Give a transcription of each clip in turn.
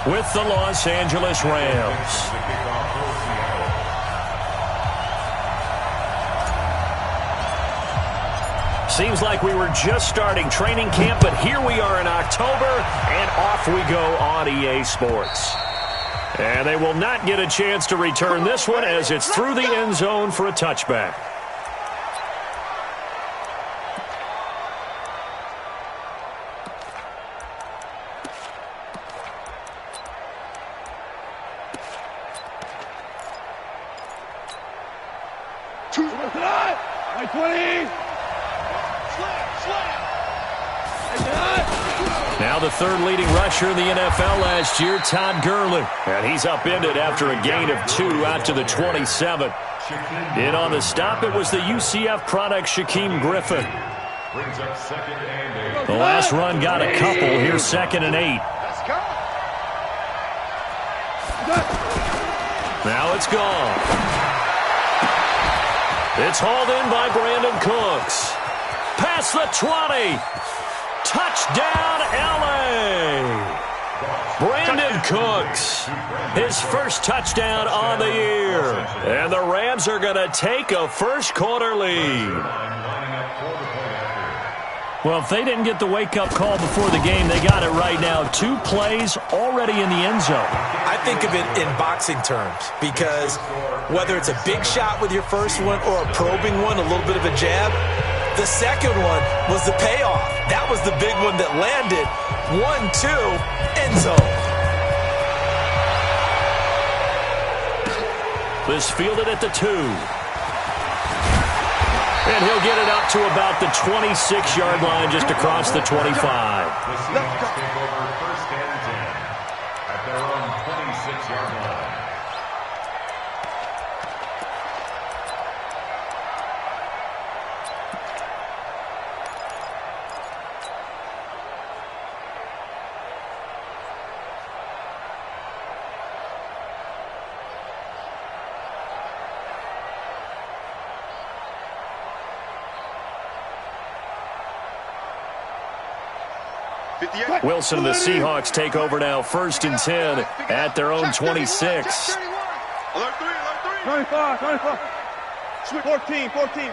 with the Los Angeles Rams. Seems like we were just starting training camp, but here we are in October, and off we go on EA Sports. And they will not get a chance to return this one as it's through the end zone for a touchback. Now the third leading rusher in the NFL last year, Todd Gurley. And he's upended after a gain of 2 out to the 27. In on the stop, it was the UCF product, Shaquem Griffin. The last run got a couple. Here's 2nd and 8. Now it's gone. It's hauled in by Brandon Cooks. Past the 20. Touchdown, L.A. Brandon Cooks, his first touchdown on the year. And the Rams are going to take a first-quarter lead. Well, if they didn't get the wake-up call before the game, they got it right now. 2 plays already in the end zone. I think of it in boxing terms because whether it's a big shot with your first one or a probing one, a little bit of a jab, the second one was the payoff. That was the big one that landed. 1-2, end zone. This fielded at the 2. And he'll get it up to about the 26-yard line just across the 25. Take over 1st and 10 at their own 26-yard line. Wilson and the Seahawks take over now, 1st and 10 at their own 26. 25. 14.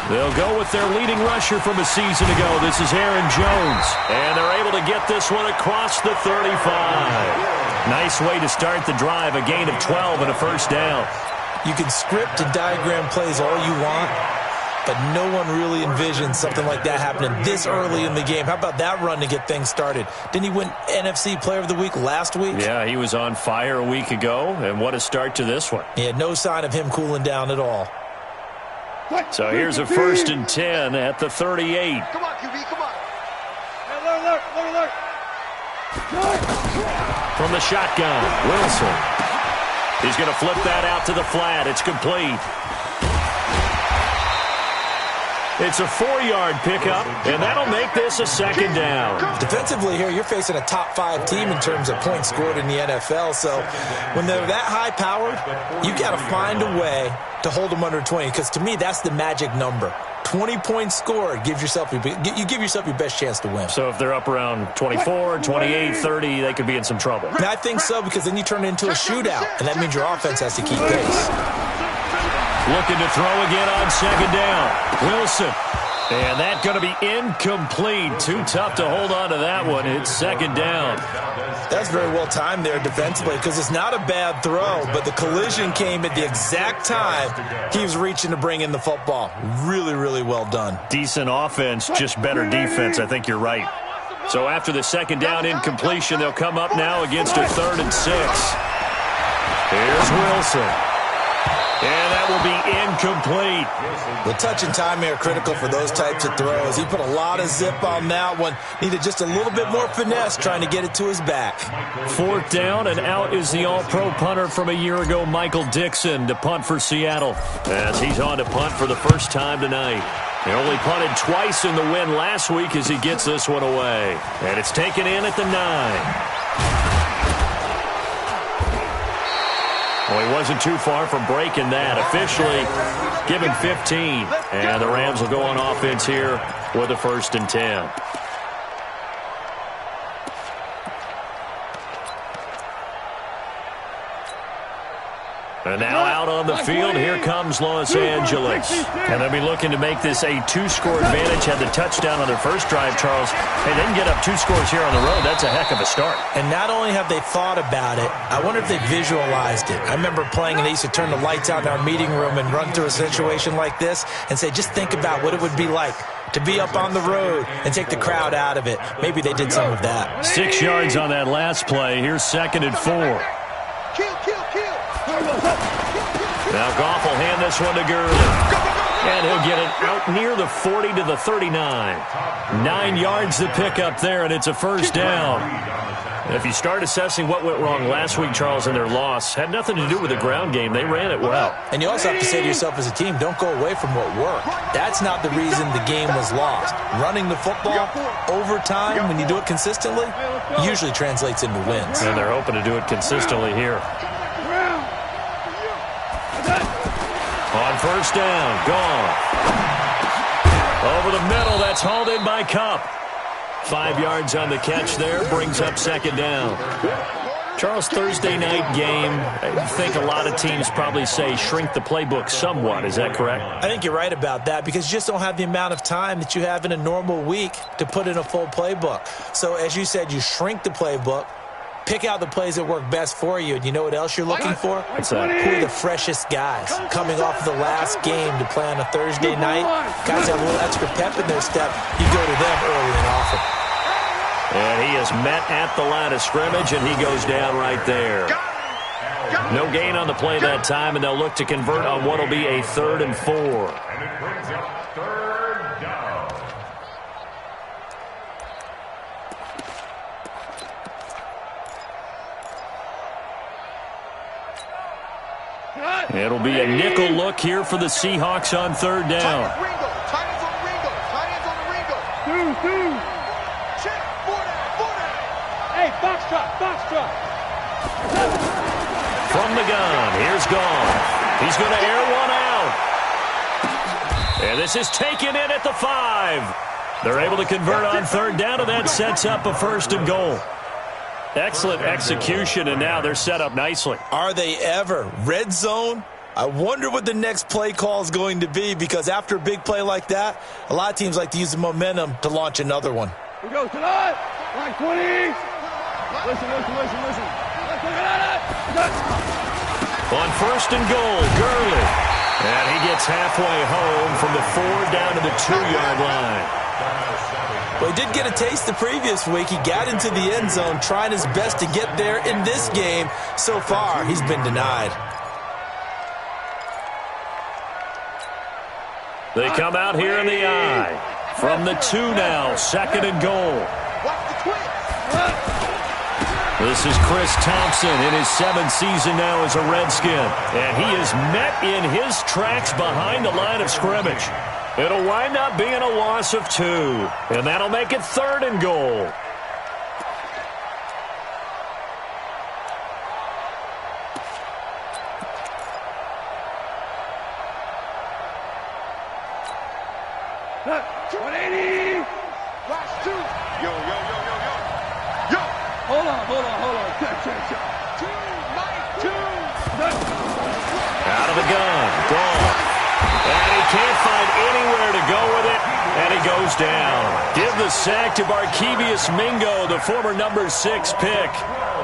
They'll go with their leading rusher from a season ago. This is Aaron Jones. And they're able to get this one across the 35. Nice way to start the drive, a gain of 12 and a first down. You can script and diagram plays all you want, but no one really envisioned something like that happening this early in the game. How about that run to get things started? Didn't he win NFC Player of the Week last week? Yeah, he was on fire a week ago, and what a start to this one. Yeah, no sign of him cooling down at all. So here's a 1st and 10 at the 38. Come on, QB, come on. Alert. From the shotgun, Wilson. He's going to flip that out to the flat. It's complete. It's a 4-yard pickup, and that'll make this a 2nd down. Defensively here, you're facing a top-5 team in terms of points scored in the NFL. So when they're that high-powered, you got to find a way to hold them under 20, because to me, that's the magic number. 20 points scored, you give yourself your best chance to win. So if they're up around 24, 28, 30, they could be in some trouble. And I think so, because then you turn it into a shootout, and that means your offense has to keep pace. Looking to throw again on 2nd down. Wilson. And that's going to be incomplete. Too tough to hold on to that one. It's 2nd down. That's very well timed there defensively, because it's not a bad throw, but the collision came at the exact time he was reaching to bring in the football. Really, really well done. Decent offense, just better defense. I think you're right. So after the 2nd down incompletion, they'll come up now against a 3rd and 6. Here's Wilson. And that will be incomplete. The touch and timing are critical for those types of throws. He put a lot of zip on that one. Needed just a little bit more finesse trying to get it to his back. 4th down, and out is the all-pro punter from a year ago, Michael Dixon, to punt for Seattle, as he's on to punt for the first time tonight. He only punted twice in the win last week as he gets this one away. And it's taken in at the 9. Well, he wasn't too far from breaking that. Officially given 15. And the Rams will go on offense here with a 1st and 10. And now out on the field, here comes Los Angeles. And they'll be looking to make this a 2-score advantage. Had the touchdown on their first drive, Charles. Hey, they can get up 2 scores here on the road. That's a heck of a start. And not only have they thought about it, I wonder if they visualized it. I remember playing and they used to turn the lights out in our meeting room and run through a situation like this and say, just think about what it would be like to be up on the road and take the crowd out of it. Maybe they did some of that. 6 yards on that last play. Here's 2nd and 4. Kill. Now Goff will hand this one to Gurley. And he'll get it out near the 40 to the 39. 9 yards to pick up there, and it's a first down. And if you start assessing what went wrong last week, Charles, in their loss, had nothing to do with the ground game. They ran it well. And you also have to say to yourself as a team, don't go away from what worked. That's not the reason the game was lost. Running the football over time, when you do it consistently, usually translates into wins. And they're hoping to do it consistently here. On first down, gone. Over the middle, that's hauled in by Kupp. 5 yards on the catch there, brings up 2nd down. Charles, Thursday night game, I think a lot of teams probably say shrink the playbook somewhat. Is that correct? I think you're right about that because you just don't have the amount of time that you have in a normal week to put in a full playbook. So as you said, you shrink the playbook, pick out the plays that work best for you. And you know what else you're looking for? What's that? Who are the freshest guys coming off of the last game to play on a Thursday night? Guys have a little extra pep in their step. You go to them early and often. And he is met at the line of scrimmage, and he goes down right there. No gain on the play that time, and they'll look to convert on what will be a 3rd and 4. And it brings up 3rd down. It'll be a nickel look here for the Seahawks on 3rd down. Tight ends on the Ringo. Two. Check. 4 down. Hey, box truck. From the gun, here's Goff. He's going to air one out. And this is taken in at the 5. They're able to convert on 3rd down, and that sets up a 1st and goal. Excellent execution, and now they're set up nicely. Are they ever? Red zone? I wonder what the next play call is going to be because after a big play like that, a lot of teams like to use the momentum to launch another one. We go tonight. Line 20. Listen. On 1st and goal, Gurley. And he gets halfway home from the 4 down to the 2-yard line. Well, he did get a taste the previous week. He got into the end zone, trying his best to get there in this game. So far, he's been denied. They come out here in the eye. From the 2 now, 2nd and goal. Watch the twist. This is Chris Thompson in his 7th season now as a Redskin. And he is met in his tracks behind the line of scrimmage. It'll wind up being a loss of 2. And that'll make it 3rd and goal. Last 2. Yo. Hold on. Check. 2. Out of the gun. Gone. And he can't find anywhere to go with it. And he goes down. Give the sack to Barkevious Mingo, the former number 6 pick.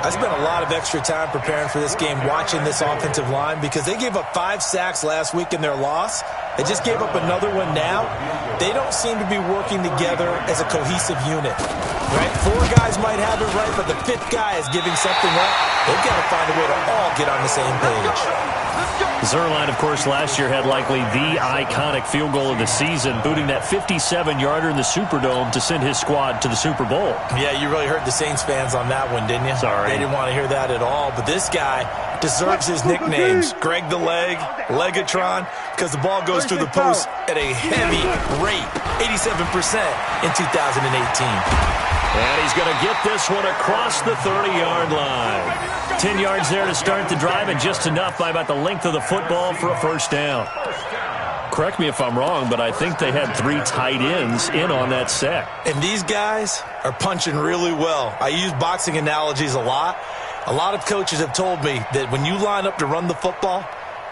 I spent a lot of extra time preparing for this game watching this offensive line because they gave up 5 sacks last week in their loss. They just gave up another one now. They don't seem to be working together as a cohesive unit. Right? 4 guys might have it right, but the 5th guy is giving something up. They've got to find a way to all get on the same page. Zerline, of course, last year had likely the iconic field goal of the season, booting that 57-yarder in the Superdome to send his squad to the Super Bowl. Yeah, you really hurt the Saints fans on that one, didn't you? Sorry. They didn't want to hear that at all. But this guy deserves his nicknames. Greg the Leg, Legatron, because the ball goes through the post at a heavy rate, 87% in 2018. And he's going to get this one across the 30-yard line. 10 yards there to start the drive, and just enough by about the length of the football for a first down. Correct me if I'm wrong, but I think they had 3 tight ends in on that set. And these guys are punching really well. I use boxing analogies a lot. A lot of coaches have told me that when you line up to run the football,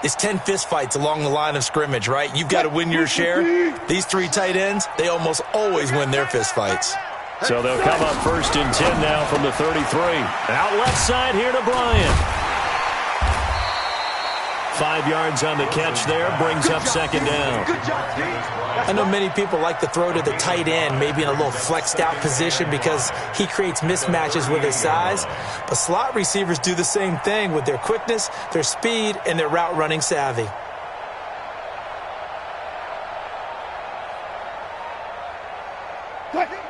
it's 10 fistfights along the line of scrimmage, right? You've got to win your share. These three tight ends, they almost always win their fistfights. So they'll come up 1st and 10 now from the 33. Out left side here to Bryant. 5 yards on the catch there, brings up 2nd down. I know many people like to throw to the tight end, maybe in a little flexed out position because he creates mismatches with his size. But slot receivers do the same thing with their quickness, their speed, and their route running savvy.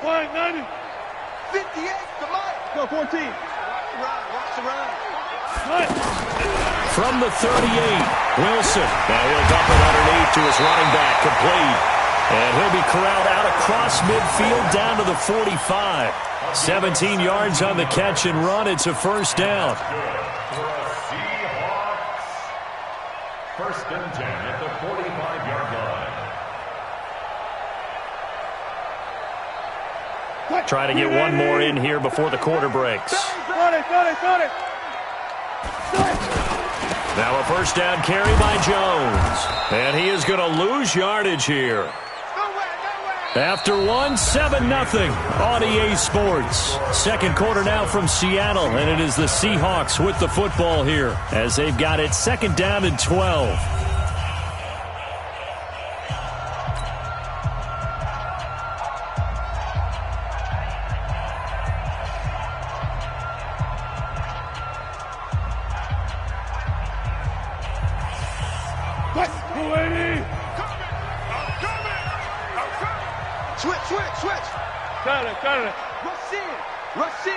Flying 90. 58, come on. Go 14. Watch the run. From the 38, Wilson. Now he'll dump it underneath to his running back, complete. And he'll be corralled out across midfield down to the 45. 17 yards on the catch and run. It's a 1st down. Seahawks. 1st and 10 at the 45-yard line. Trying to get one more in here before the quarter breaks. Got it. Now a 1st down carry by Jones. And he is going to lose yardage here. After 7-0 on EA Sports. 2nd quarter now from Seattle, and it is the Seahawks with the football here as they've got it 2nd down and 12. Switch. Got it. Rush in.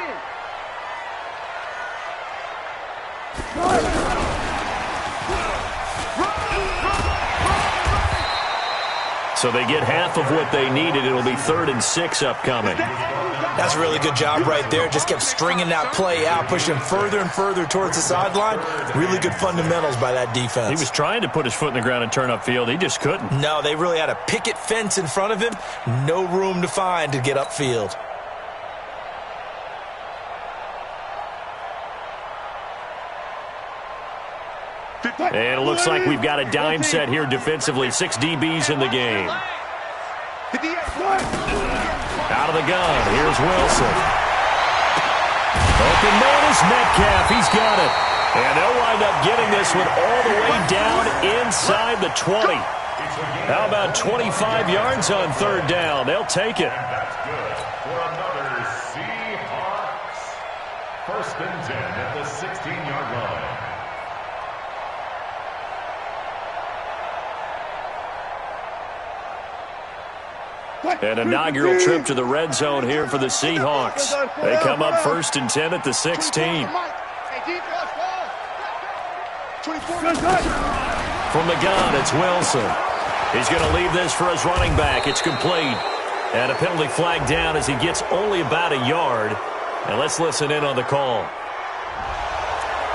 So they get half of what they needed. It'll be 3rd and 6 upcoming. That's a really good job right there. Just kept stringing that play out, pushing further and further towards the sideline. Really good fundamentals by that defense. He was trying to put his foot in the ground and turn upfield. He just couldn't. No, they really had a picket fence in front of him. No room to find to get upfield. And it looks like we've got a dime set here defensively. 6 DBs in the game. Out of the gun. Here's Wilson. Open man is Metcalf. He's got it. And they'll wind up getting this one all the way down inside the 20. How about 25 yards on 3rd down? They'll take it. That's good for another Seahawks. 1st and 10 at the 16-yard line. An inaugural trip to the red zone here for the Seahawks. They come up 1st and 10 at the 16. From the gun, it's Wilson. He's going to leave this for his running back. It's complete. And a penalty flag down as he gets only about a yard. And let's listen in on the call.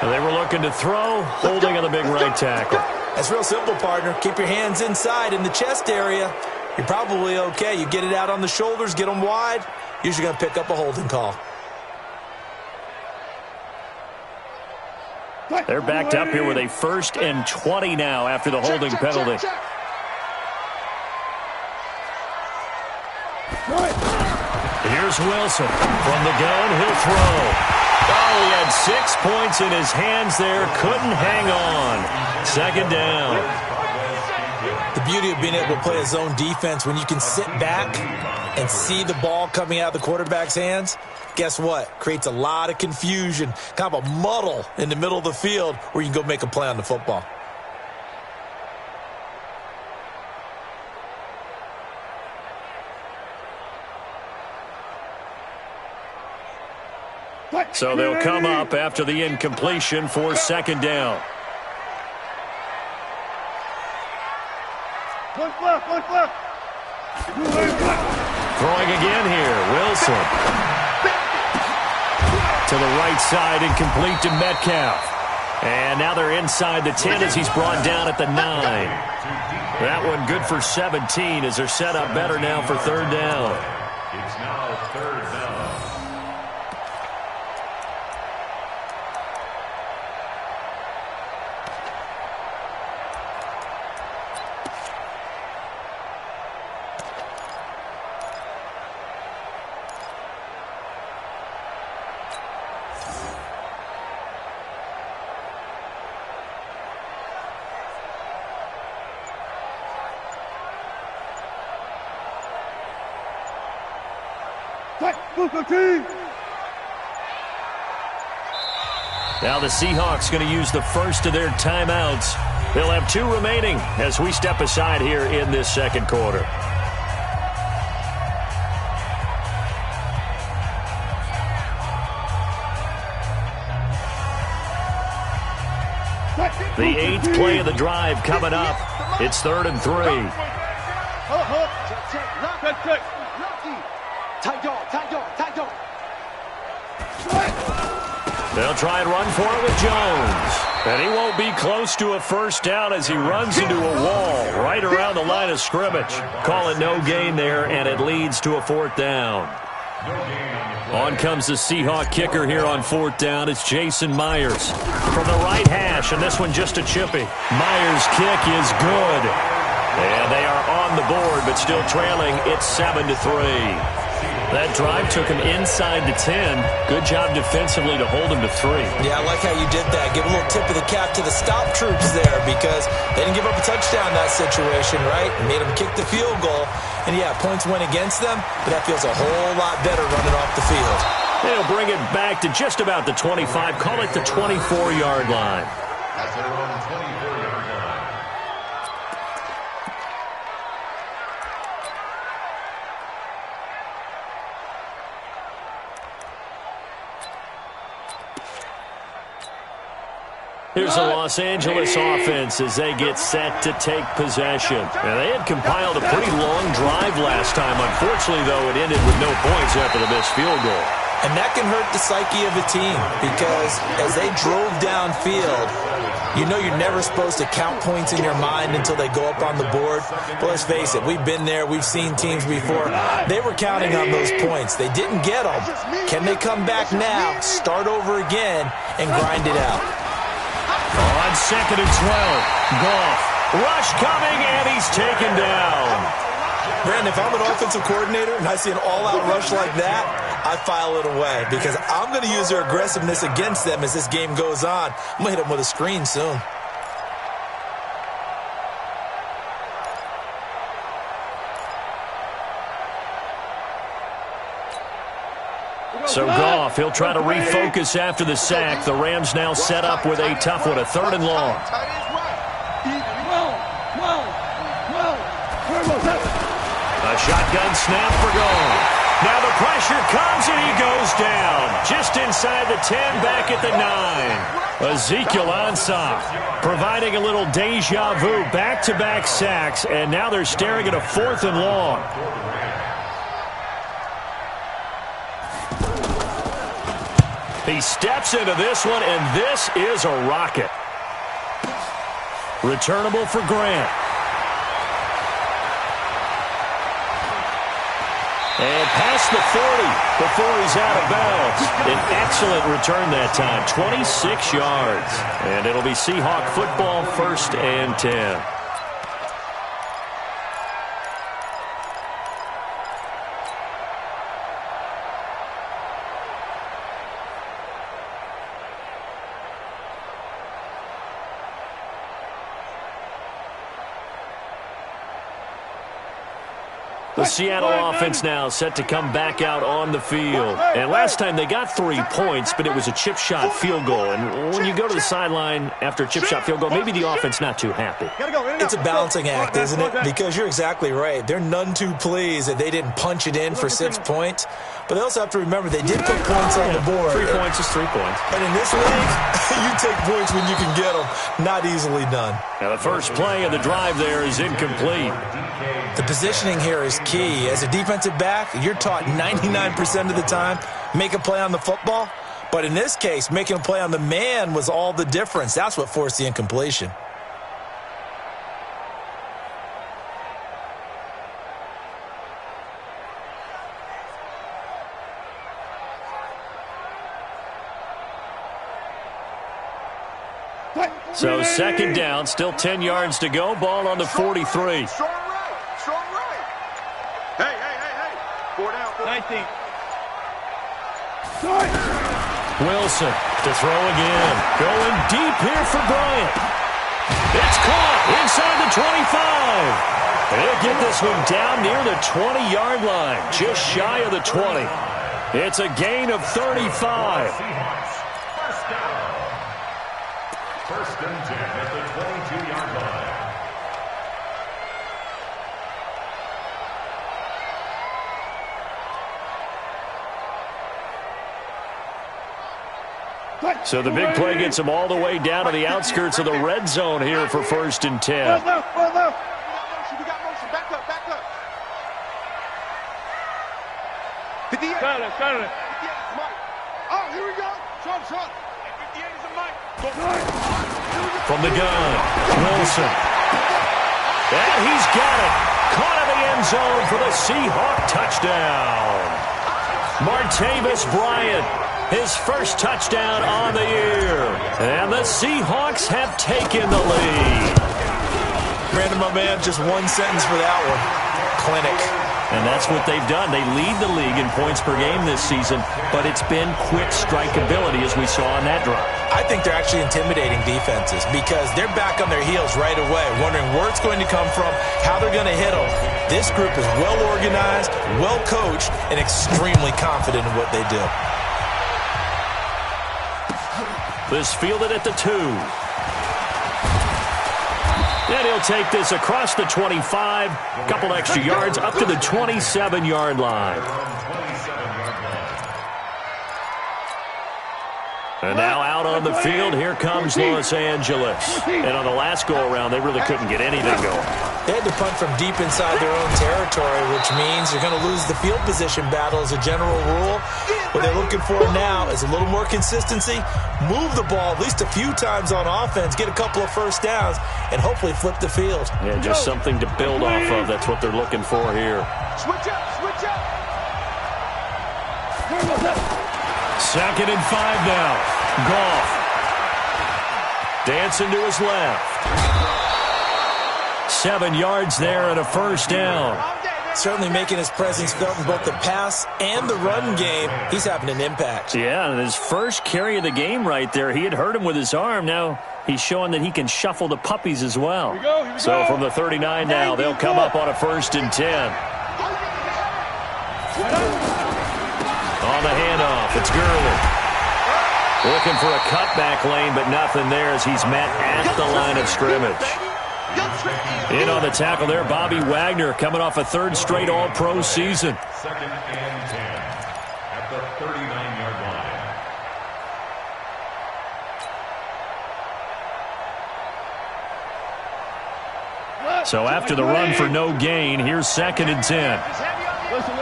And they were looking to throw, holding on the big right tackle. That's real simple, partner. Keep your hands inside in the chest area. You're probably okay. You get it out on the shoulders, get them wide. Usually going to pick up a holding call. They're backed up here with a 1st and 20 now after the holding penalty. Here's Wilson. From the gun, he'll throw. Oh, he had 6 points in his hands there. Couldn't hang on. 2nd down. The beauty of being able to play a zone defense when you can sit back and see the ball coming out of the quarterback's hands, guess what? Creates a lot of confusion, kind of a muddle in the middle of the field where you can go make a play on the football. So they'll come up after the incompletion for 2nd down. One left. Throwing again here, Wilson. To the right side, incomplete to Metcalf. And now they're inside the 10 as he's brought down at the 9. That one good for 17 as they're set up better now for 3rd down. It's now 3rd down. Now the Seahawks going to use the first of their timeouts. They'll have 2 remaining as we step aside here in this second quarter. The 8th play of the drive coming up. It's 3rd and 3. They'll try and run for it with Jones. And he won't be close to a first down as he runs into a wall right around the line of scrimmage. Call it no gain there, and it leads to a 4th down. On comes the Seahawk kicker here on 4th down. It's Jason Myers from the right hash, and this one just a chippy. Myers' kick is good. And they are on the board, but still trailing. It's 7-3. That drive took him inside the 10. Good job defensively to hold him to 3. Yeah, I like how you did that. Give a little tip of the cap to the stop troops there because they didn't give up a touchdown in that situation, right? Made them kick the field goal. And, yeah, points went against them, but that feels a whole lot better running off the field. They'll bring it back to just about the 25. Call it the 24-yard line. That's their own 24-yard line. Here's the Los Angeles offense as they get set to take possession. Now, they had compiled a pretty long drive last time. Unfortunately, though, it ended with no points after the missed field goal. And that can hurt the psyche of a team because as they drove downfield, you know you're never supposed to count points in your mind until they go up on the board. But let's face it, we've been there. We've seen teams before. They were counting on those points. They didn't get them. Can they come back now, start over again, and grind it out? On 2nd and 12, Goff. Rush coming, and he's taken down. Brandon, if I'm an offensive coordinator and I see an all-out rush like that, I file it away because I'm going to use their aggressiveness against them as this game goes on. I'm going to hit them with a screen soon. So Goff, he'll try to refocus after the sack. The Rams now set up with a tough one, a 3rd and long. A shotgun snap for Goff. Now the pressure comes and he goes down. Just inside the 10, back at the 9. Ezekiel Ansah providing a little deja vu, back-to-back sacks, and now they're staring at a 4th and long. He steps into this one, and this is a rocket. Returnable for Grant. And past the 40 before he's out of bounds. An excellent return that time, 26 yards. And it'll be Seahawk football, 1st and 10. The Seattle offense now set to come back out on the field. And last time they got 3 points, but it was a chip shot field goal. And when you go to the sideline after a chip shot field goal, maybe the offense not too happy. It's a balancing act, isn't it? Because you're exactly right. They're none too pleased that they didn't punch it in for 6 points. But they also have to remember they did put points on the board. 3 points is 3 points. And in this league, you take points when you can get them. Not easily done. Now the first play of the drive there is incomplete. The positioning here is key. As a defensive back, you're taught 99% of the time, make a play on the football. But in this case, making a play on the man was all the difference. That's what forced the incompletion. So 2nd down, still 10 yards to go. Ball on the 43. Strong right. Hey. 4 down. 19. Wilson to throw again. Going deep here for Bryant. It's caught inside the 25. They'll get this one down near the 20-yard line, just shy of the 20. It's a gain of 35. First down. First and 10 at the 22-yard line. So the big play gets them all the way down to the outskirts of the red zone here for first and 10. We got motion. Back up. 58. Got it. 58 is Mike. Oh, here we go. Shot. 58 is a Mike. From the gun, Wilson. And he's got it. Caught in the end zone for the Seahawk touchdown. Martavis Bryant, his first touchdown on the year. And the Seahawks have taken the lead. Brandon, my man, just one sentence for that one. Clinic. And that's what they've done. They lead the league in points per game this season, but it's been quick strikeability as we saw on that drive. I think they're actually intimidating defenses because they're back on their heels right away, wondering where it's going to come from, how they're going to hit them. This group is well organized, well coached, and extremely confident in what they do. This fielded at the 2. And he'll take this across the 25, couple extra yards up to the 27-yard line. And now out on the field, here comes Los Angeles. And on the last go-around, they really couldn't get anything going. They had to punt from deep inside their own territory, which means they're going to lose the field position battle as a general rule. What they're looking for now is a little more consistency, move the ball at least a few times on offense, get a couple of first downs, and hopefully flip the field. Yeah, just something to build off of. That's what they're looking for here. Switch up. 2nd and 5 now. Goff. Dancing to his left. 7 yards there and a first down. Certainly making his presence felt in both the pass and the run game. He's having an impact. Yeah, and his first carry of the game right there, he had hurt him with his arm. Now he's showing that he can shuffle the puppies as well. Here we go. So from the 39 now, they'll come up on a 1st and 10. On the handoff, it's Gurley. Looking for a cutback lane, but nothing there as he's met at the line of scrimmage. In on the tackle there, Bobby Wagner coming off a 3rd straight All-Pro season. 2nd and 10 at the 39-yard line. So after the run for no gain, here's 2nd and 10. Listen.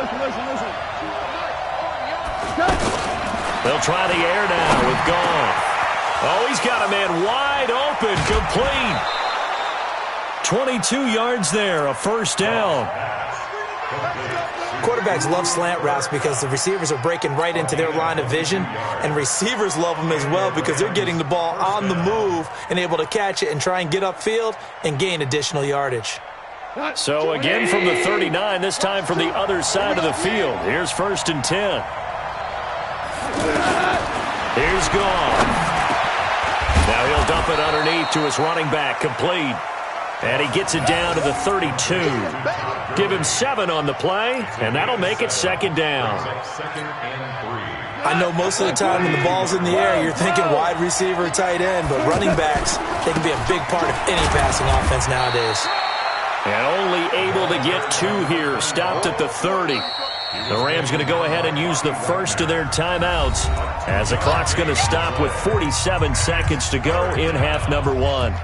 They'll try the air now with Goff. Oh, he's got a man wide open, complete. 22 yards there, a first down. Quarterbacks love slant routes because the receivers are breaking right into their line of vision, and receivers love them as well because they're getting the ball on the move and able to catch it and try and get upfield and gain additional yardage. So again from the 39, this time from the other side of the field. Here's 1st and 10. Here's Goff. Now he'll dump it underneath to his running back, complete. And he gets it down to the 32. Give him 7 on the play, and that'll make it 2nd down. 2nd and 3. I know most of the time when the ball's in the air, you're thinking wide receiver, tight end, but running backs, they can be a big part of any passing offense nowadays. And only able to get 2 here, stopped at the 30. The Rams going to go ahead and use the first of their timeouts as the clock's going to stop with 47 seconds to go in half number 1.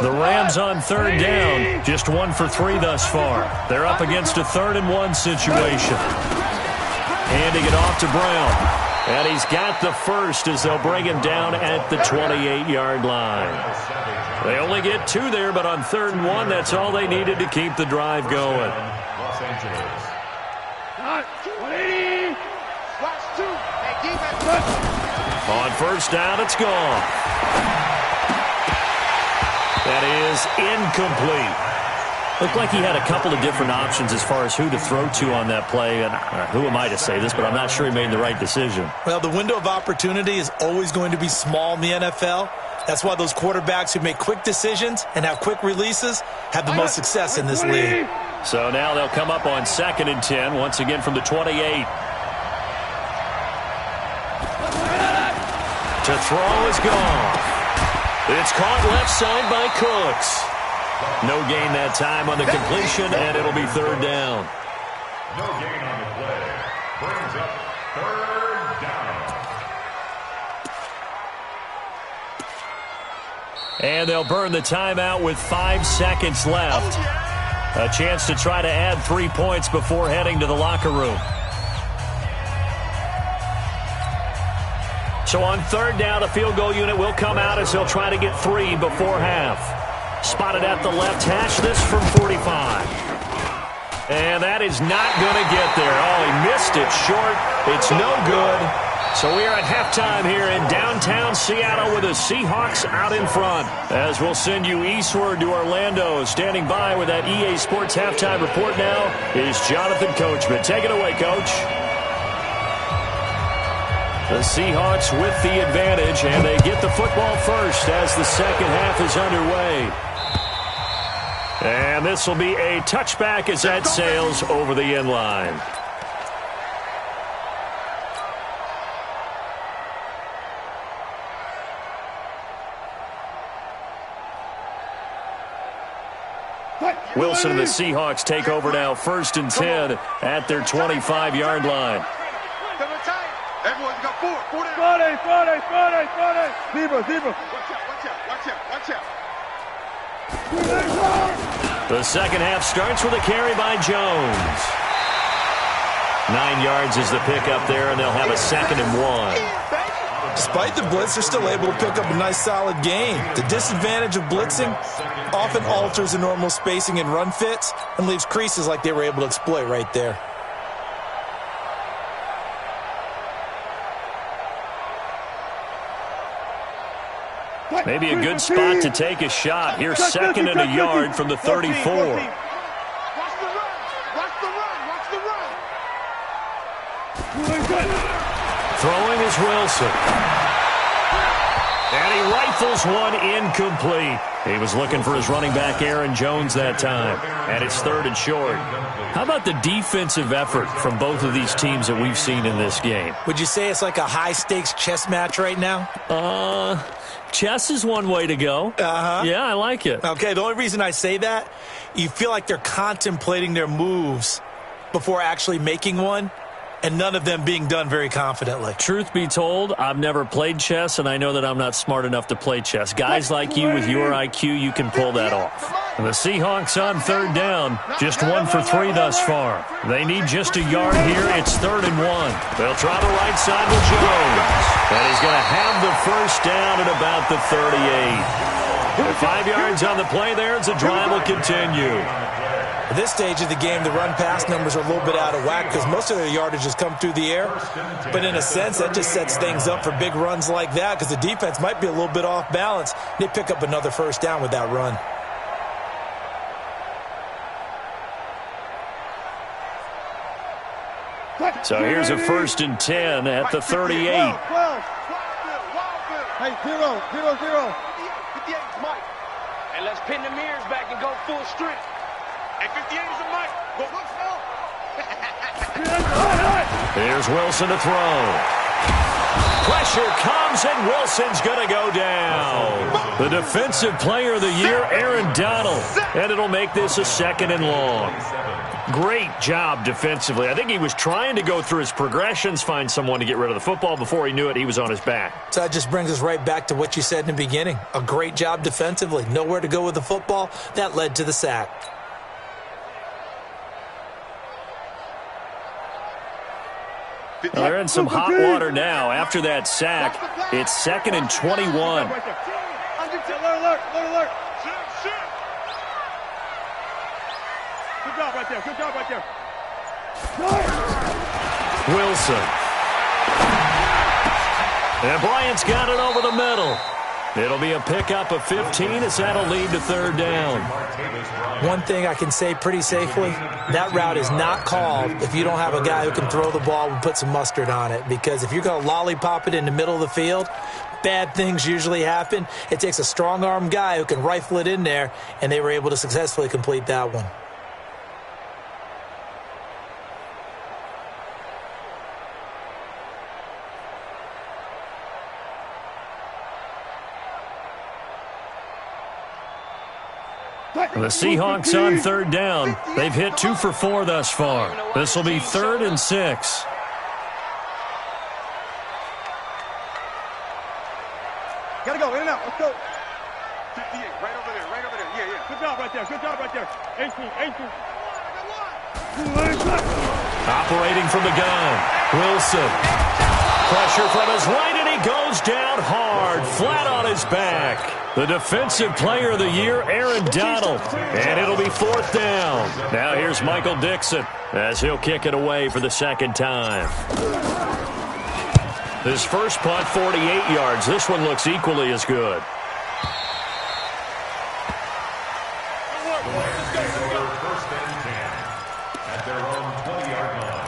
The Rams on 3rd down, just 1 for 3 thus far. They're up against a 3rd and 1 situation. Handing it off to Brown. And he's got the first as they'll bring him down at the 28-yard line. They only get 2 there, but on 3rd and 1, that's all they needed to keep the drive going. Los Angeles. 180. Last 2. On 1st down, it's gone. That is incomplete. Looked like he had a couple of different options as far as who to throw to on that play. And who am I to say this, but I'm not sure he made the right decision. Well, the window of opportunity is always going to be small in the NFL. That's why those quarterbacks who make quick decisions and have quick releases have the most success in this league. So now they'll come up on 2nd and 10, once again from the 28. To throw is gone. It's caught left side by Cooks. No gain that time on the completion, and it'll be 3rd down. No gain on the play. Brings up 3rd down. And they'll burn the timeout with 5 seconds left. A chance to try to add 3 points before heading to the locker room. So on 3rd down, the field goal unit will come out as they'll try to get 3 before half. Spotted at the left hash, this from 45. And that is not going to get there. Oh, he missed it short. It's no good. So we are at halftime here in downtown Seattle with the Seahawks out in front. As we'll send you eastward to Orlando. Standing by with that EA Sports halftime report now is Jonathan Coachman. Take it away, Coach. The Seahawks with the advantage, and they get the football first as the second half is underway. And this will be a touchback as that sails over the end line. Wilson and the Seahawks take over now, 1st and 10 at their 25-yard line. Everyone's got 4. 4 down. Zebra. Watch out. The second half starts with a carry by Jones. 9 yards is the pickup there, and they'll have a 2nd and 1. Despite the blitz, they're still able to pick up a nice, solid gain. The disadvantage of blitzing often alters the normal spacing and run fits and leaves creases like they were able to exploit right there. Maybe a good spot to take a shot. Here's 2nd and a yard from the 34. Watch the run. Throwing is Wilson. And he rifles one incomplete. He was looking for his running back, Aaron Jones, that time. And it's 3rd and short. How about the defensive effort from both of these teams that we've seen in this game? Would you say it's like a high-stakes chess match right now? Chess is one way to go. Yeah, I like it. Okay, the only reason I say that, you feel like they're contemplating their moves before actually making one, and none of them being done very confidently. Truth be told, I've never played chess, and I know that I'm not smart enough to play chess. Guys like you with your IQ, you can pull that off. And the Seahawks on 3rd down, just 1 for 3 thus far. They need just a yard here. It's 3rd and 1. They'll try the right side with Jones. And he's going to have the first down at about the 38. With 5 yards on the play there, as the drive will continue. At this stage of the game, the run-pass numbers are a little bit out of whack because most of their yardage has come through the air. But in a sense, that just sets things up for big runs like that because the defense might be a little bit off balance. They pick up another first down with that run. So here's a 1st and 10 at the 38. Hey, 0. 58's Mike. And let's pin the mirrors back and go full strength. Hey, 58 is a Mike. Go Here's Wilson to throw. Pressure comes, and Wilson's going to go down. The defensive player of the year, Aaron Donald. And it'll make this a 2nd and long. Great job defensively. I think he was trying to go through his progressions, find someone to get rid of the football. Before he knew it, he was on his back. So that just brings us right back to what you said in the beginning. A great job defensively. Nowhere to go with the football. That led to the sack. They're in some hot water now. After that sack, it's 2nd and 21. Alert. Good job right there. Wilson. And Bryant's got it over the middle. It'll be a pickup of 15 as that'll lead to third down. One thing I can say pretty safely, that route is not called if you don't have a guy who can throw the ball and put some mustard on it. Because if you're going to lollipop it in the middle of the field, bad things usually happen. It takes a strong-arm guy who can rifle it in there, and they were able to successfully complete that one. The Seahawks on third down. They've hit 2 for 4 thus far. This will be 3rd and 6. Gotta go, in and out, let's go. 58, right over there, yeah. Good job right there. 18. Operating from the gun, Wilson. Pressure from his right, and he goes down hard, flat on his back. The Defensive Player of the Year, Aaron Donald. And it'll be 4th down. Now here's Michael Dixon as he'll kick it away for the second time. His first punt, 48 yards. This one looks equally as good. First and 10 at their own 20-yard line.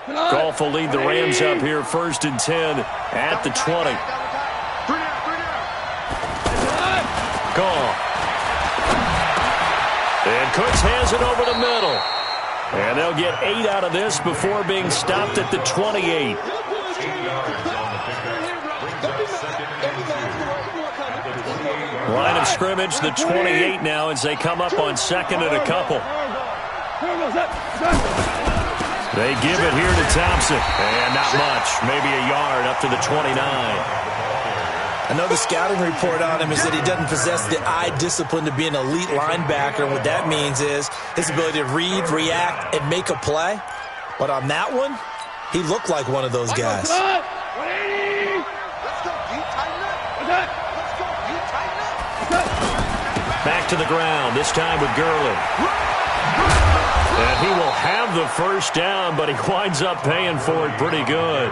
Goff will lead the Rams up here, 1st and 10 at the 20. Goff. And Cooks has it over the middle. And they'll get 8 out of this before being stopped at the 28. Line of scrimmage, the 28 now as they come up on 2nd and a couple. They give it here to Thompson. And not much. Maybe a yard up to the 29. I know the scouting report on him is that he doesn't possess the eye discipline to be an elite linebacker. And what that means is his ability to read, react, and make a play. But on that one, he looked like one of those guys. Back to the ground, this time with Gurley. And he will have the first down, but he winds up paying for it pretty good.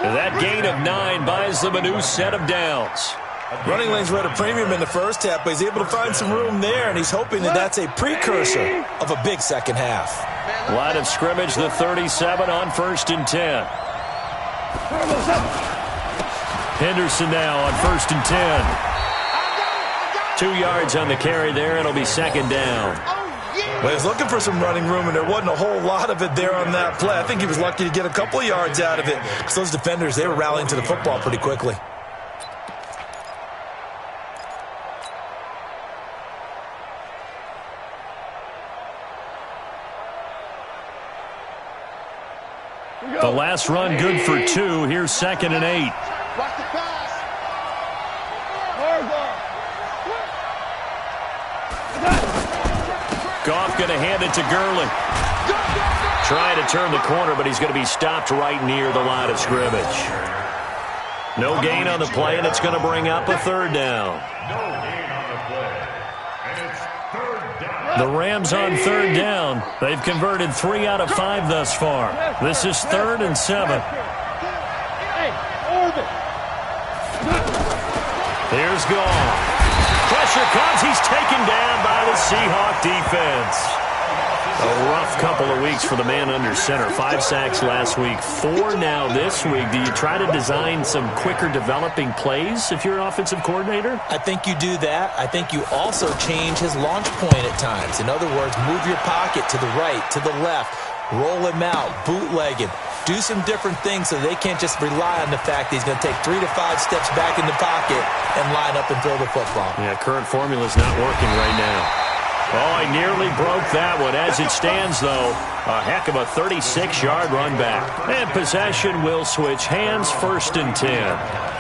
That gain of 9 buys them a new set of downs. Running lanes were at a premium in the first half, but he's able to find some room there, and he's hoping that that's a precursor of a big second half. Line of scrimmage, the 37 on 1st and 10. Henderson now on 1st and 10. 2 yards on the carry there. It'll be 2nd down. Well, he was looking for some running room, and there wasn't a whole lot of it there on that play. I think he was lucky to get a couple yards out of it because those defenders, they were rallying to the football pretty quickly. The last run good for 2. Here's 2nd and 8. Watch the pass. Goff going to hand it to Gurley. Trying to turn the corner, but he's going to be stopped right near the line of scrimmage. No gain on the play, and it's going to bring up a 3rd down. No gain on the play. And it's 3rd down. The Rams on 3rd down. They've converted 3 out of 5 thus far. This is 3rd and 7. Here's Goff. Pressure comes. He's taken down by the Seahawk defense. A rough couple of weeks for the man under center. 5 sacks last week, 4 now this week. Do you try to design some quicker developing plays if you're an offensive coordinator? I think you do that. I think you also change his launch point at times. In other words, move your pocket to the right, to the left, roll him out, bootleg him. Do some different things so they can't just rely on the fact that he's going to take 3 to 5 steps back in the pocket and line up and throw the football. Yeah, current formula's not working right now. Oh, he nearly broke that one. As it stands, though, a heck of a 36-yard run back. And possession will switch hands, 1st and 10.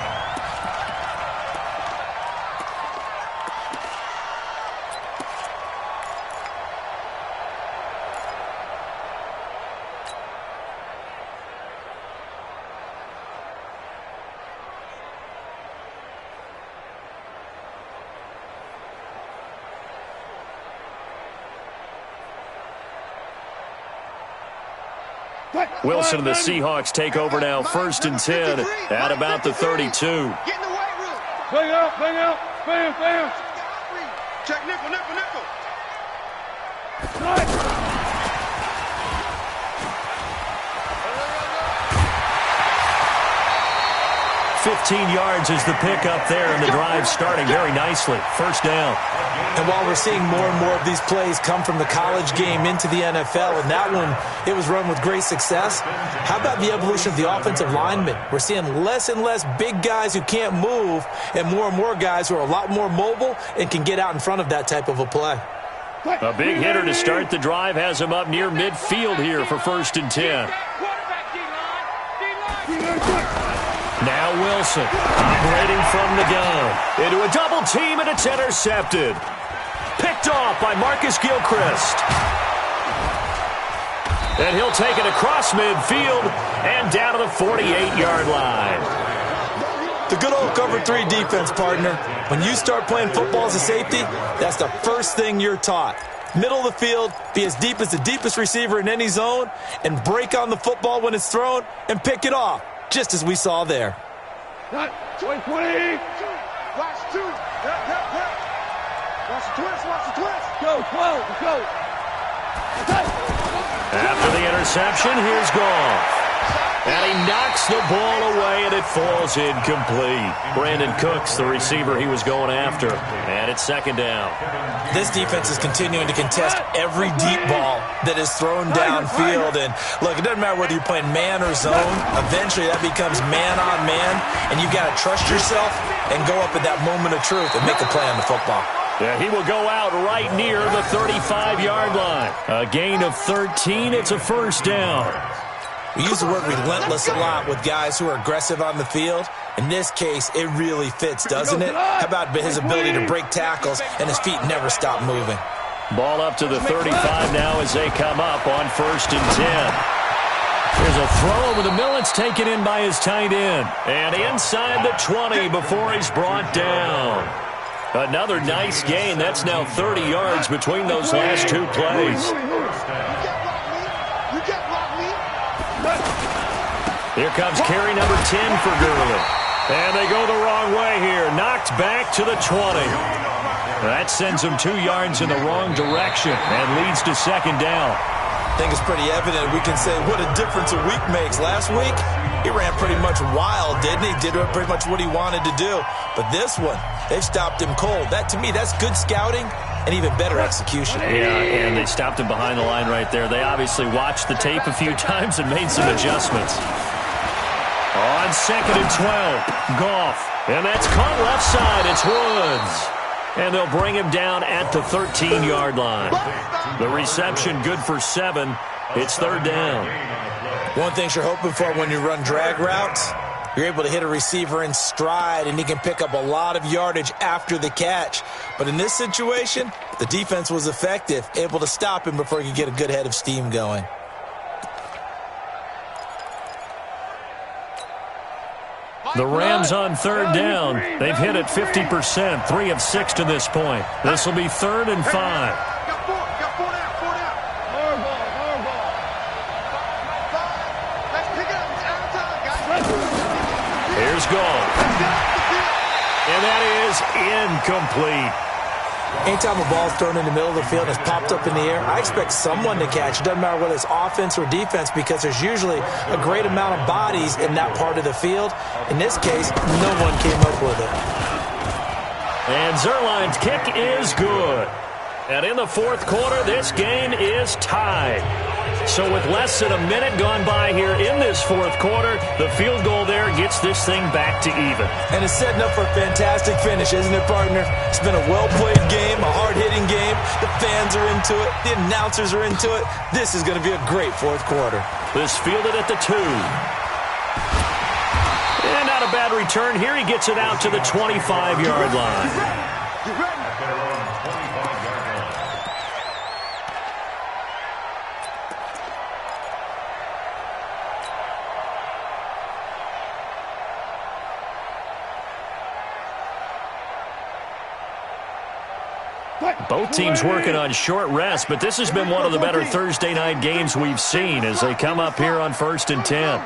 Wilson and the Seahawks take over now, 1st and 10 at about the 32. Get in the weight room. Bang out, bam. Check nickel. 15 yards is the pickup there, and the drive starting very nicely. 1st down. And while we're seeing more and more of these plays come from the college game into the NFL, and that one, it was run with great success, how about the evolution of the offensive linemen? We're seeing less and less big guys who can't move and more guys who are a lot more mobile and can get out in front of that type of a play. A big hitter to start the drive has him up near midfield here for 1st and 10. Now Wilson, operating from the gun. Into a double team, and it's intercepted. Picked off by Marcus Gilchrist. And he'll take it across midfield and down to the 48-yard line. The good old cover 3 defense, partner. When you start playing football as a safety, that's the first thing you're taught. Middle of the field, be as deep as the deepest receiver in any zone, and break on the football when it's thrown and pick it off, just as we saw there. 20. Watch 2. Watch the twist. Go, 12, go. After the interception, here's Goff. And he knocks the ball away, and it falls incomplete. Brandon Cooks, the receiver he was going after. And it's 2nd down. This defense is continuing to contest every deep ball that is thrown downfield. And, look, it doesn't matter whether you're playing man or zone. Eventually, that becomes man-on-man, and you've got to trust yourself and go up at that moment of truth and make a play on the football. Yeah, he will go out right near the 35-yard line. A gain of 13. It's a 1st down. We use the word relentless a lot with guys who are aggressive on the field. In this case, it really fits, doesn't it? How about his ability to break tackles and his feet never stop moving? Ball up to the 35 now as they come up on 1st and 10. Here's a throw over the middle. It's taken in by his tight end. And inside the 20 before he's brought down. Another nice gain. That's now 30 yards between those last 2 plays. Here comes carry number 10 for Gurley. And they go the wrong way here. Knocked back to the 20. That sends him 2 yards in the wrong direction and leads to 2nd down. I think it's pretty evident. We can say what a difference a week makes. Last week, he ran pretty much wild, didn't he? Did pretty much what he wanted to do. But this one, they've stopped him cold. That, to me, that's good scouting and even better execution. Yeah, and they stopped him behind the line right there. They obviously watched the tape a few times and made some adjustments. On 2nd and 12, Goff. And that's caught left side. It's Woods. And they'll bring him down at the 13-yard line. The reception good for 7. It's 3rd down. One thing you're hoping for when you run drag routes, you're able to hit a receiver in stride, and he can pick up a lot of yardage after the catch. But in this situation, the defense was effective, able to stop him before he could get a good head of steam going. The Rams on 3rd down. They've hit it 50%, 3 of 6 to this point. This will be 3rd and 5. Got 4 down. Hardball. Let's pick it up. It's out of time, guys. Here's Goff. And that is incomplete. Anytime a ball's thrown in the middle of the field and it's popped up in the air, I expect someone to catch. It doesn't matter whether it's offense or defense, because there's usually a great amount of bodies in that part of the field. In this case, no one came up with it. And Zerline's kick is good. And in the 4th quarter, this game is tied. So with less than a minute gone by here in this 4th quarter, the field goal there gets this thing back to even. And it's setting up for a fantastic finish, isn't it, partner? It's been a well-played game, a hard-hitting game. The fans are into it. The announcers are into it. This is going to be a great 4th quarter. This fielded at the 2. And not a bad return here. He gets it out to the 25-yard line. You ready? Both teams working on short rest, but this has been one of the better Thursday night games we've seen as they come up here on 1st and 10.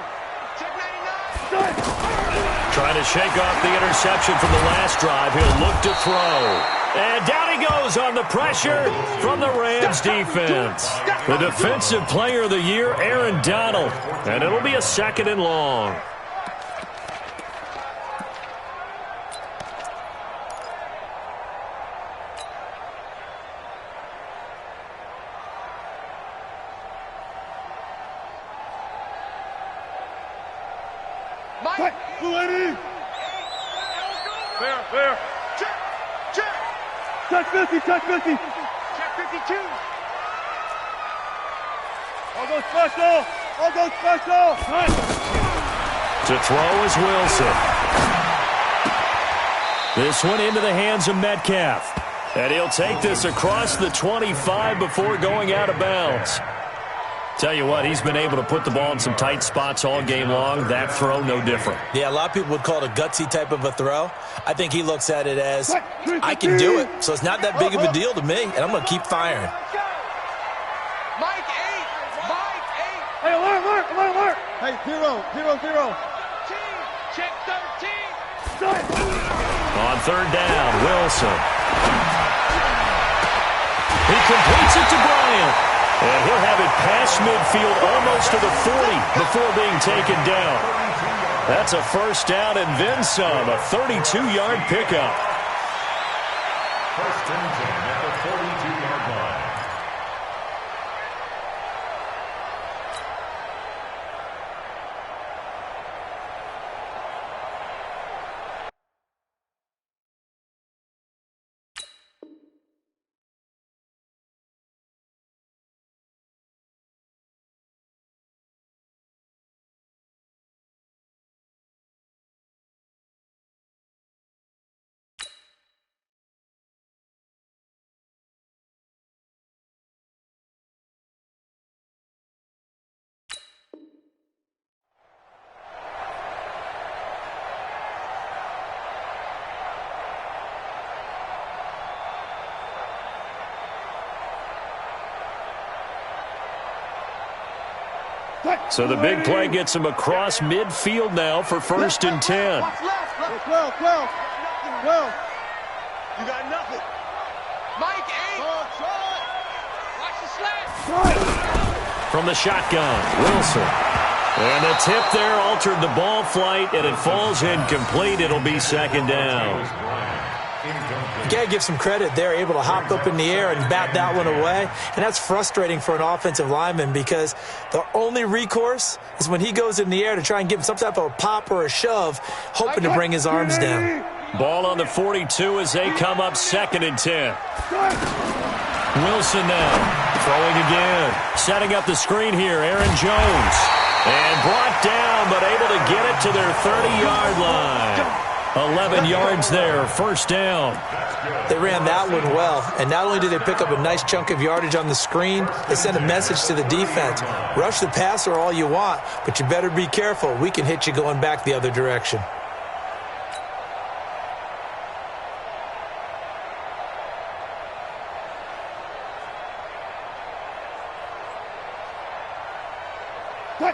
Trying to shake off the interception from the last drive. He'll look to throw. And down he goes on the pressure from the Rams defense. The defensive player of the year, Aaron Donald. And it'll be a 2nd and long. Fair. Check. Check 50. Check 52. I'll go special. To throw is Wilson. This one into the hands of Metcalf. And he'll take this across the 25 before going out of bounds. Tell you what, he's been able to put the ball in some tight spots all game long. That throw, no different. Yeah, a lot of people would call it a gutsy type of a throw. I think he looks at it as, I can do it, so it's not that big of a deal to me, and I'm going to keep firing. Mike 8. Hey, alert. Hey, 0. Check 13. On 3rd down, Wilson. He completes it to Bryant. And he'll have it past midfield almost to the 40 before being taken down. That's a 1st down and then some, a 32-yard pickup. 1st and 10 at the 42-yard line. So the big play gets him across midfield now for 1st and 10. 12. You got nothing. Mike 8. Watch the slant. From the shotgun, Wilson. And the tip there altered the ball flight, and it falls incomplete. It'll be 2nd down. You got to give some credit. They're able to hop up in the air and bat that one away. And that's frustrating for an offensive lineman because the only recourse is when he goes in the air to try and give him some type of a pop or a shove, hoping to bring his arms down. Ball on the 42 as they come up 2nd and 10. Wilson now throwing again. Setting up the screen here, Aaron Jones. And brought down, but able to get it to their 30-yard line. 11 yards there, 1st down. They ran that one well, and not only did they pick up a nice chunk of yardage on the screen, they sent a message to the defense. Rush the passer all you want, but you better be careful. We can hit you going back the other direction.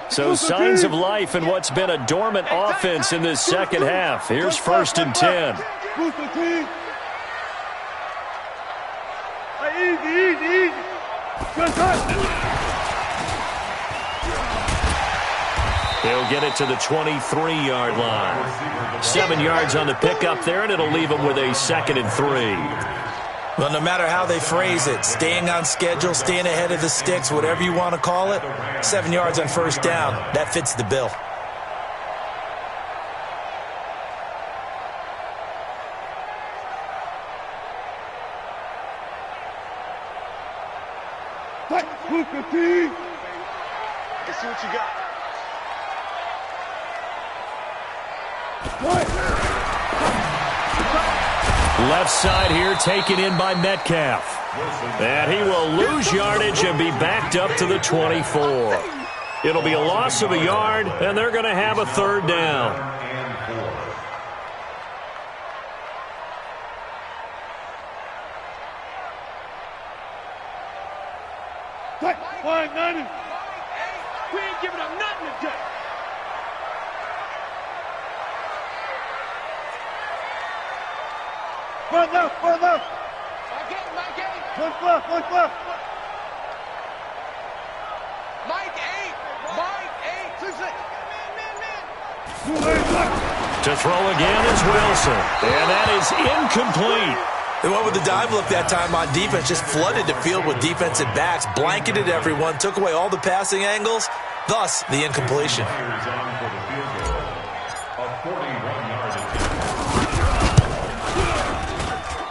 So signs of life in what's been a dormant offense in this 2nd half. Here's 1st and 10. Easy. Good touch. He'll get it to the 23-yard line. 7 yards on the pickup there, and it'll leave him with a 2nd and 3. Well, no matter how they phrase it, staying on schedule, staying ahead of the sticks, whatever you want to call it, 7 yards on 1st down, that fits the bill. Let's see what you got. Left side here taken in by Metcalf. And he will lose yardage and be backed up to the 24. It'll be a loss of a yard, and they're going to have a 3rd down. Tight. 190. We ain't giving up nothing today. Front left, front left. My game. One left, one left. Mike 8. Mike 8. 2-6. Man. 2 lanes left. To throw again is Wilson. And that is incomplete. They went with the dive look that time on defense, just flooded the field with defensive backs, blanketed everyone, took away all the passing angles, thus the incompletion.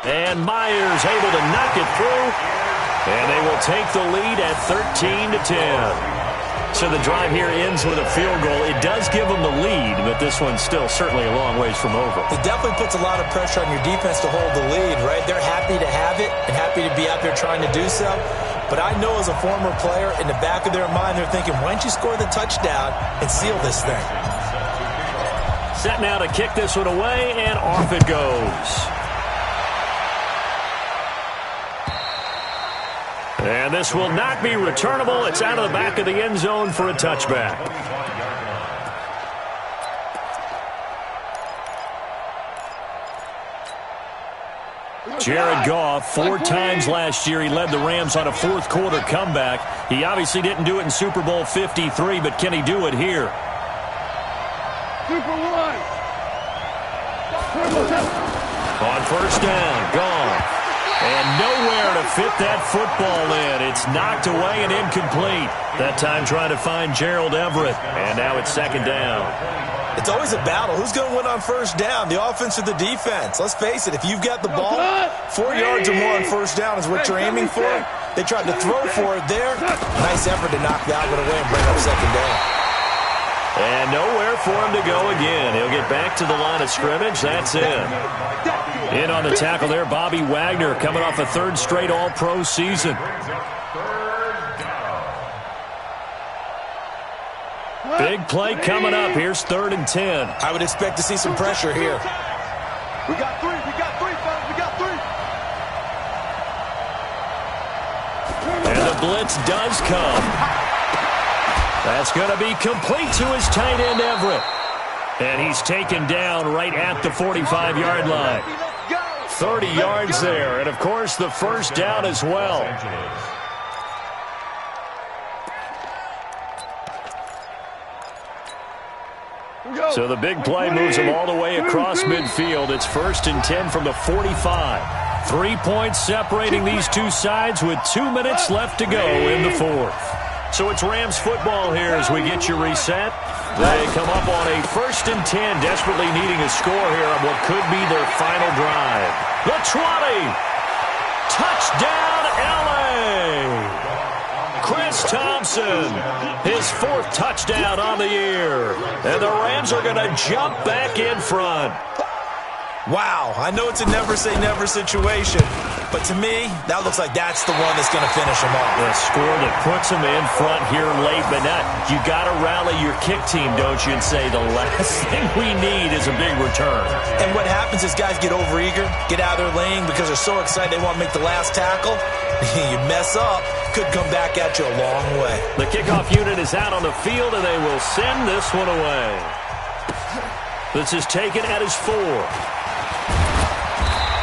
And Myers able to knock it through. And they will take the lead at 13-10. So the drive here ends with a field goal. It does give them the lead, but this one's still certainly a long ways from over. It definitely puts a lot of pressure on your defense to hold the lead, right? They're happy to have it and happy to be out there trying to do so. But I know as a former player, in the back of their mind, they're thinking, why don't you score the touchdown and seal this thing? Set now to kick this one away, and off it goes. And this will not be returnable. It's out of the back of the end zone for a touchback. Jared Goff, 4 times last year, he led the Rams on a fourth-quarter comeback. He obviously didn't do it in Super Bowl 53, but can he do it here? Super one. On first down, Goff. And nowhere to fit that football in. It's knocked away and incomplete. That time trying to find Gerald Everett. And now it's second down. It's always a battle. Who's going to win on first down, the offense or the defense? Let's face it, if you've got the ball, 4 yards or more on first down is what you're aiming for. They tried to throw for it there. Nice effort to knock that one away and bring up second down. And nowhere for him to go again. He'll get back to the line of scrimmage. That's it. In on the tackle there, Bobby Wagner, coming off a 3rd straight All-Pro season. Big play coming up. Here's 3rd and 10. I would expect to see some pressure here. We got 3. We got 3, fellas. We got 3. And the blitz does come. That's going to be complete to his tight end, Everett. And he's taken down right at the 45-yard line. 30 yards there, and of course the first down as well. So the big play moves him all the way across midfield. It's 1st and 10 from the 45. 3 points separating these two sides with 2 minutes left to go in the 4th. So it's Rams football here as we get you reset. They come up on a 1st and 10, desperately needing a score here on what could be their final drive. The 20. Touchdown, L.A. Chris Thompson, his 4th touchdown on the year. And the Rams are going to jump back in front. Wow, I know it's a never-say-never situation, but to me, that looks like that's the one that's going to finish them off. The score that puts them in front here late, but not. You got to rally your kick team, don't you, and say the last thing we need is a big return. And what happens is guys get overeager, get out of their lane because they're so excited they want to make the last tackle. You mess up, could come back at you a long way. The kickoff unit is out on the field, and they will send this one away. This is taken at his 4.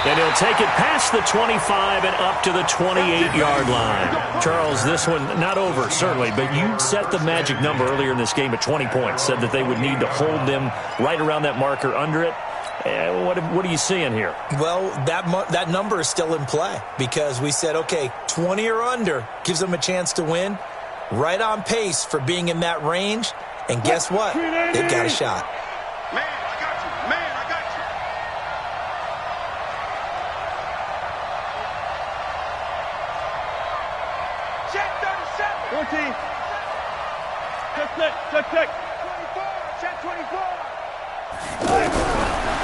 And he'll take it past the 25 and up to the 28-yard line. Charles, this one not over, certainly, but you set the magic number earlier in this game at 20 points, said that they would need to hold them right around that marker under it. What are you seeing here? Well, that number is still in play because we said, okay, 20 or under gives them a chance to win. Right on pace for being in that range. And guess what? They've got a shot. Man, I got you. Man, I got you. Check 37. 14. Check. 24. Check 24.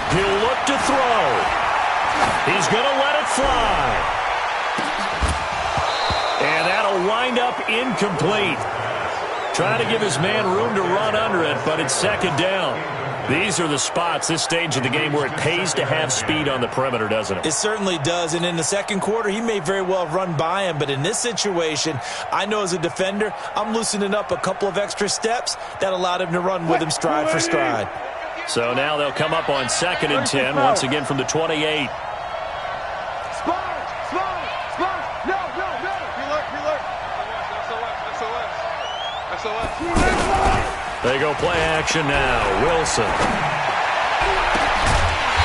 He'll look to throw. He's going to let it fly. And that'll wind up incomplete. Trying to give his man room to run under it, but it's second down. These are the spots, this stage of the game, where it pays to have speed on the perimeter, doesn't it? It certainly does, and in the second quarter, he may very well run by him, but in this situation, I know as a defender, I'm loosening up a couple of extra steps that allowed him to run with him stride for stride. So now they'll come up on 2nd and 10, once again from the 28. They go play action now. Wilson.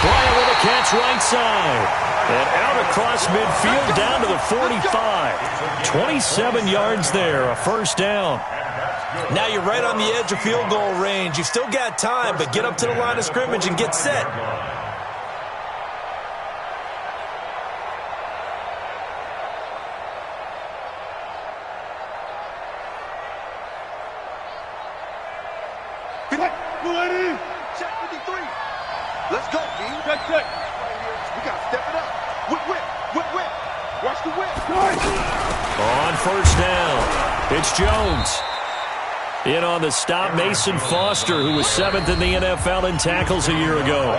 Bryant with a catch right side. And out across midfield down to the 45. 27 yards there, a first down. Now you're right on the edge of field goal range. You've still got time, but get up to the line of scrimmage and get set. Check 53. Let's go, D. Check. We got to step it up. Whip. Watch the whip. On first down, it's Jones. In on the stop, Mason Foster, who was 7th in the NFL in tackles a year ago.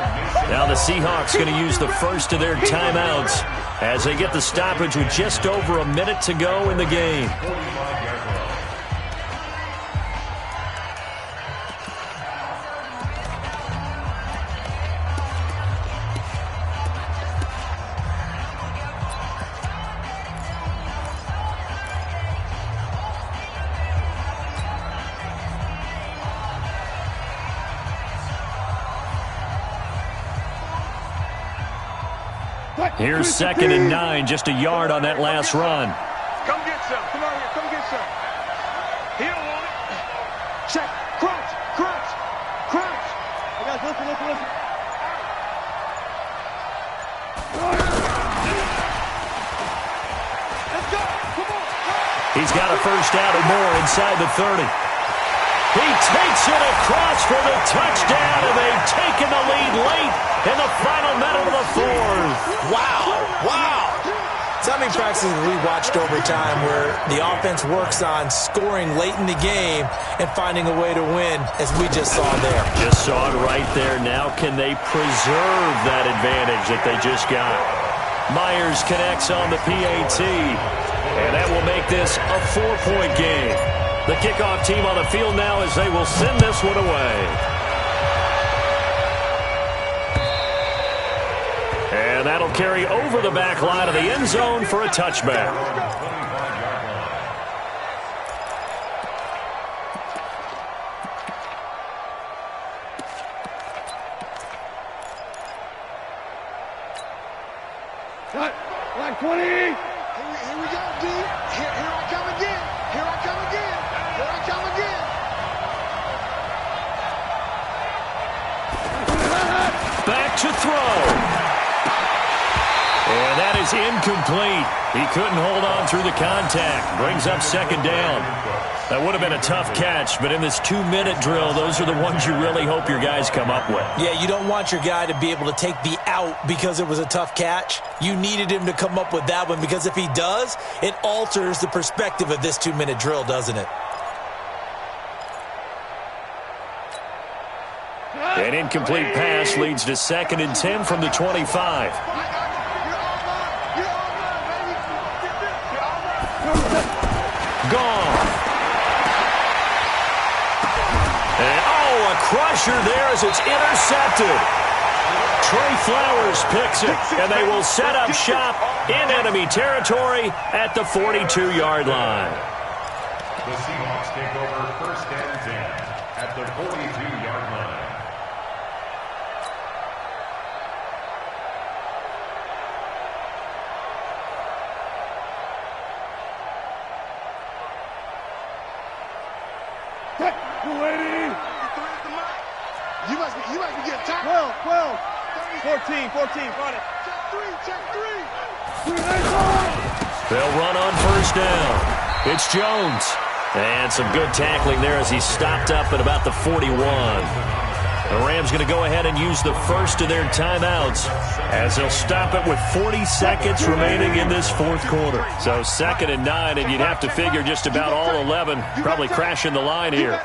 Now the Seahawks going to use the first of their timeouts as they get the stoppage with just over a minute to go in the game. Here's 2nd and 9, just a yard on that last run. Come get some. Come on here. Come get some. He don't want it. Check. Crunch. Hey guys, listen. Let's go. Come on. He's got a first down and more inside the 30. He takes it across for the touchdown, and they've taken the lead late in the final minute of the fourth. Wow. So many practices we watched over time where the offense works on scoring late in the game and finding a way to win, as we just saw there. Just saw it right there. Now can they preserve that advantage that they just got? Myers connects on the PAT, and that will make this a 4-point game. The kickoff team on the field now as they will send this one away. And that'll carry over the back line of the end zone for a touchback. Line 20. Here we go, D. Here I come again. Back to throw. And that is incomplete. He couldn't hold on through the contact. Brings up 2nd down. That would have been a tough catch, but in this 2-minute drill, those are the ones you really hope your guys come up with. Yeah, you don't want your guy to be able to take the out because it was a tough catch. You needed him to come up with that one, because if he does, it alters the perspective of this 2-minute drill, doesn't it? An incomplete pass leads to 2nd and 10 from the 25. Gone. And a crusher there as it's intercepted. Trey Flowers picks it, and they will set up shop in enemy territory at the 42-yard line. The Seahawks take over 1st and 10 at the 42-yard line. You must be getting tired. 12. 14. Got it. Check three. They'll run on first down. It's Jones. And some good tackling there as he stopped up at about the 41. The Rams going to go ahead and use the first of their timeouts as they'll stop it with 40 seconds remaining in this fourth quarter. So 2nd and 9, and you'd have to figure just about all 11 probably crashing the line here.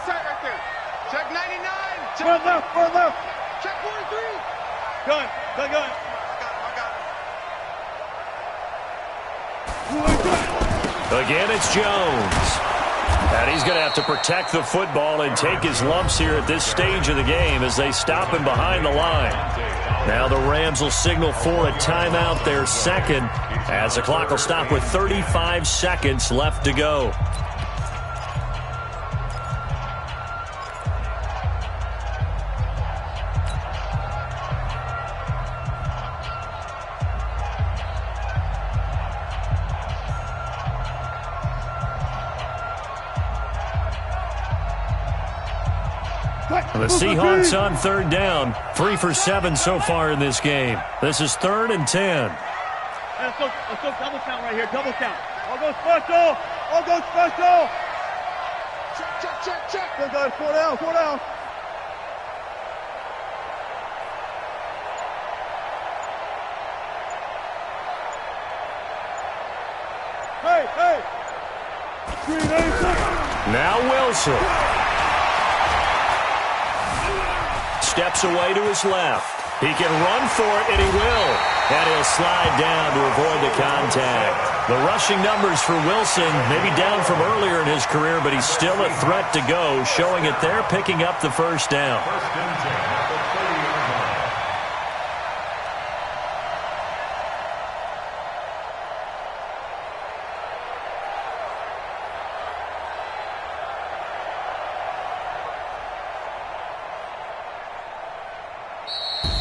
Check 99. Further. Gun. I got it. Again, it's Jones. And he's going to have to protect the football and take his lumps here at this stage of the game as they stop him behind the line. Now the Rams will signal for a timeout, their second, as the clock will stop with 35 seconds left to go. The Seahawks on third down, 3 for 7 so far in this game. This is 3rd and 10. Let's go double count right here, double count. All goes special, all goes special. Check. Good guys, 4 down. Hey. 3 Now Wilson. Steps away to his left. He can run for it, and he will. And he'll slide down to avoid the contact. The rushing numbers for Wilson maybe down from earlier in his career, but he's still a threat to go, showing it there, picking up the first down. First and 10 at the 30-yard line.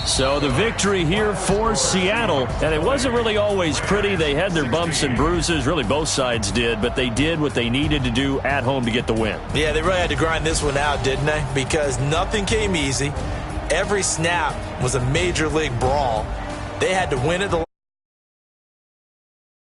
So the victory here for Seattle, and it wasn't really always pretty. They had their bumps and bruises, really both sides did, but they did what they needed to do at home to get the win. Yeah, they really had to grind this one out, didn't they? Because nothing came easy. Every snap was a major league brawl. They had to win it.